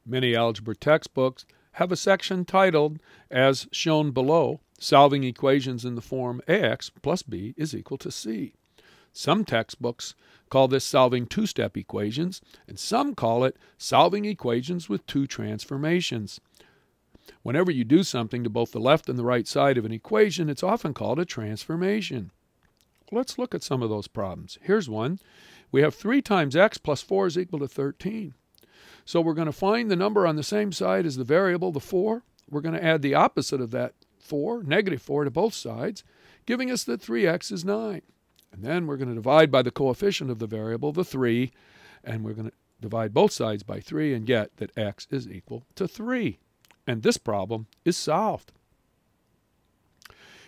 Many algebra textbooks have a section titled, as shown below, Solving Equations in the Form ax plus b is equal to c. Some textbooks call this solving two-step equations, and some call it solving equations with two transformations. Whenever you do something to both the left and the right side of an equation, it's often called a transformation. Let's look at some of those problems. Here's one. We have 3 times x plus 4 is equal to 13. So we're going to find the number on the same side as the variable, the 4. We're going to add the opposite of that 4, negative 4, to both sides, giving us that 3x is 9. And then we're going to divide by the coefficient of the variable, the 3, and we're going to divide both sides by 3 and get that x is equal to 3. And this problem is solved.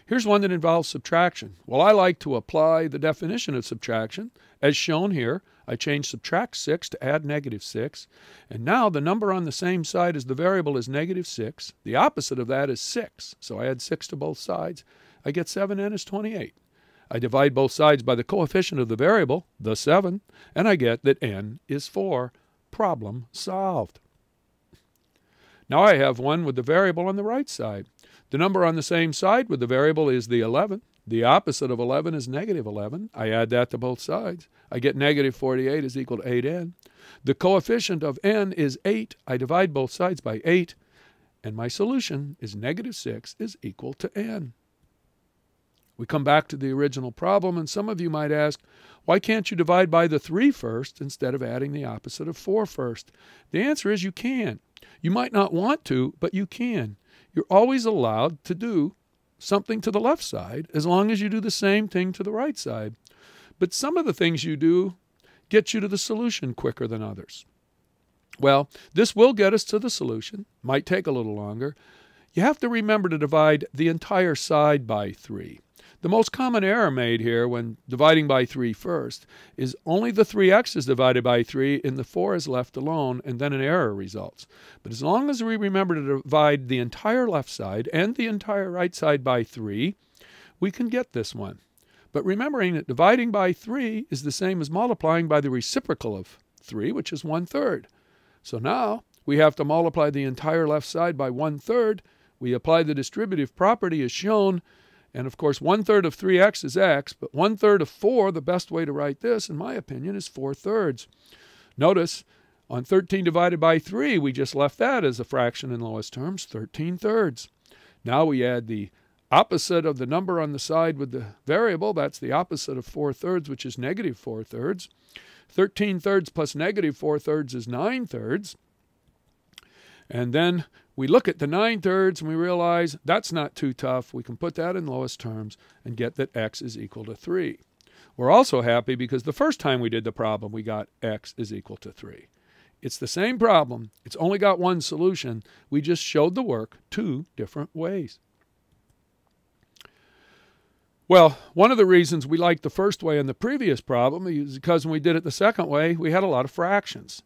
Here's one that involves subtraction. Well, I like to apply the definition of subtraction. As shown here, I change subtract 6 to add negative 6. And now the number on the same side as the variable is negative 6. The opposite of that is 6. So I add 6 to both sides. I get 7n is 28. I divide both sides by the coefficient of the variable, the 7, and I get that n is 4. Problem solved. Now I have one with the variable on the right side. The number on the same side with the variable is the 11. The opposite of 11 is negative 11. I add that to both sides. I get negative 48 is equal to 8n. The coefficient of n is 8. I divide both sides by 8. And my solution is negative 6 is equal to n. We come back to the original problem, and some of you might ask, why can't you divide by the 3 first instead of adding the opposite of 4 first? The answer is you can. You might not want to, but you can. You're always allowed to do something to the left side as long as you do the same thing to the right side. But some of the things you do get you to the solution quicker than others. Well, this will get us to the solution. Might take a little longer. You have to remember to divide the entire side by 3. The most common error made here when dividing by 3 first is only the 3x is divided by 3 and the 4 is left alone, and then an error results. But as long as we remember to divide the entire left side and the entire right side by 3, we can get this one. But remembering that dividing by 3 is the same as multiplying by the reciprocal of 3, which is 1/3. So now we have to multiply the entire left side by 1/3. We apply the distributive property as shown. And of course, 1/3 of 3x is x, but 1/3 of 4, the best way to write this, in my opinion, is 4/3. Notice, on 13 divided by 3, we just left that as a fraction in lowest terms, 13/3. Now we add the opposite of the number on the side with the variable. That's the opposite of 4/3, which is negative 4/3. 13/3 plus negative 4/3 is 9/3. And then we look at the 9/3 and we realize that's not too tough. We can put that in lowest terms and get that x is equal to 3. We're also happy because the first time we did the problem, we got x is equal to 3. It's the same problem. It's only got one solution. We just showed the work 2 different ways. Well, one of the reasons we liked the first way in the previous problem is because when we did it the second way, we had a lot of fractions.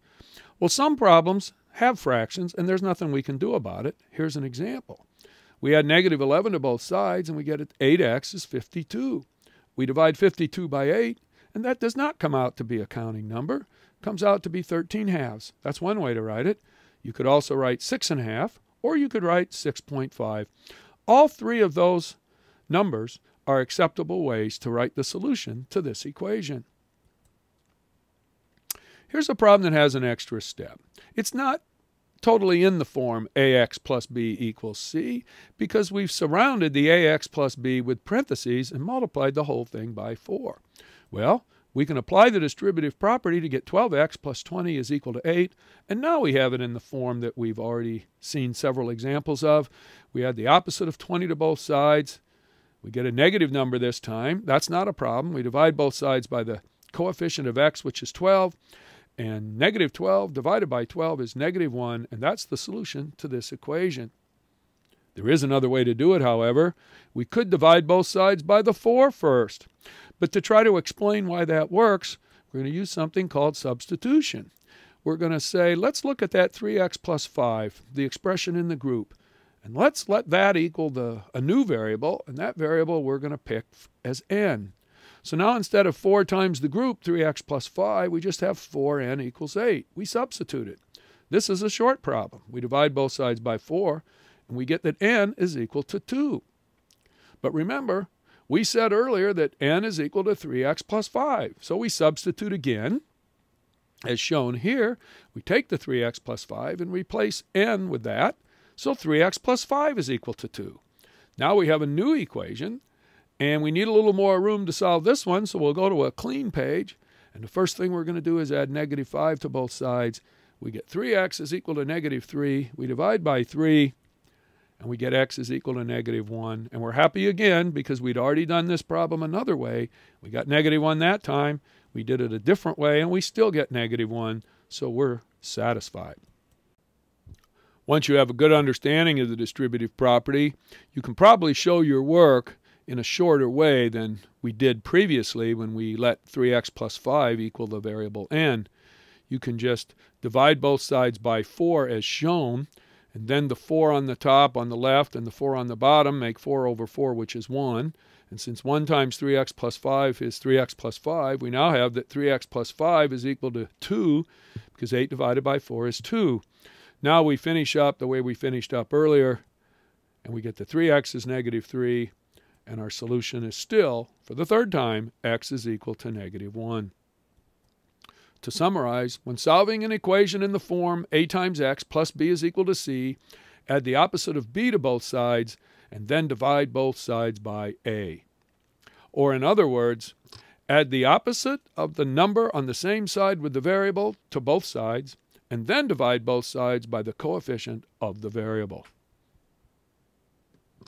Well, some problems have fractions, and there's nothing we can do about it. Here's an example. We add negative 11 to both sides, and we get 8x is 52. We divide 52 by 8, and that does not come out to be a counting number. It comes out to be 13/2. That's one way to write it. You could also write 6.5, or you could write 6.5. All 3 of those numbers are acceptable ways to write the solution to this equation. Here's a problem that has an extra step. It's not totally in the form ax plus b equals c because we've surrounded the ax plus b with parentheses and multiplied the whole thing by 4. Well, we can apply the distributive property to get 12x plus 20 is equal to 8, and now we have it in the form that we've already seen several examples of. We add the opposite of 20 to both sides. We get a negative number this time. That's not a problem. We divide both sides by the coefficient of x, which is 12. And negative 12 divided by 12 is negative 1, and that's the solution to this equation. There is another way to do it, however. We could divide both sides by the 4 first. But to try to explain why that works, we're going to use something called substitution. We're going to say, let's look at that 3x plus 5, the expression in the group. And let's let that equal a new variable, and that variable we're going to pick as n. So now instead of 4 times the group, 3x plus 5, we just have 4n equals 8. We substitute it. This is a short problem. We divide both sides by 4, and we get that n is equal to 2. But remember, we said earlier that n is equal to 3x plus 5. So we substitute again. As shown here, we take the 3x plus 5 and replace n with that. So 3x plus 5 is equal to 2. Now we have a new equation, and we need a little more room to solve this one, so we'll go to a clean page. And the first thing we're going to do is add negative 5 to both sides. We get 3x is equal to negative 3. We divide by 3, and we get x is equal to negative 1. And we're happy again because we'd already done this problem another way. We got negative 1 that time. We did it a different way, and we still get negative 1, so we're satisfied. Once you have a good understanding of the distributive property, you can probably show your work in a shorter way than we did previously when we let 3x plus 5 equal the variable n. You can just divide both sides by 4 as shown, and then the 4 on the top on the left and the 4 on the bottom make 4 over 4, which is 1. And since 1 times 3x plus 5 is 3x plus 5, we now have that 3x plus 5 is equal to 2, because 8 divided by 4 is 2. Now we finish up the way we finished up earlier, and we get the 3x is negative 3, and our solution is still, for the third time, x is equal to negative 1. To summarize, when solving an equation in the form a times x plus b is equal to c, add the opposite of b to both sides, and then divide both sides by a. Or in other words, add the opposite of the number on the same side with the variable to both sides, and then divide both sides by the coefficient of the variable.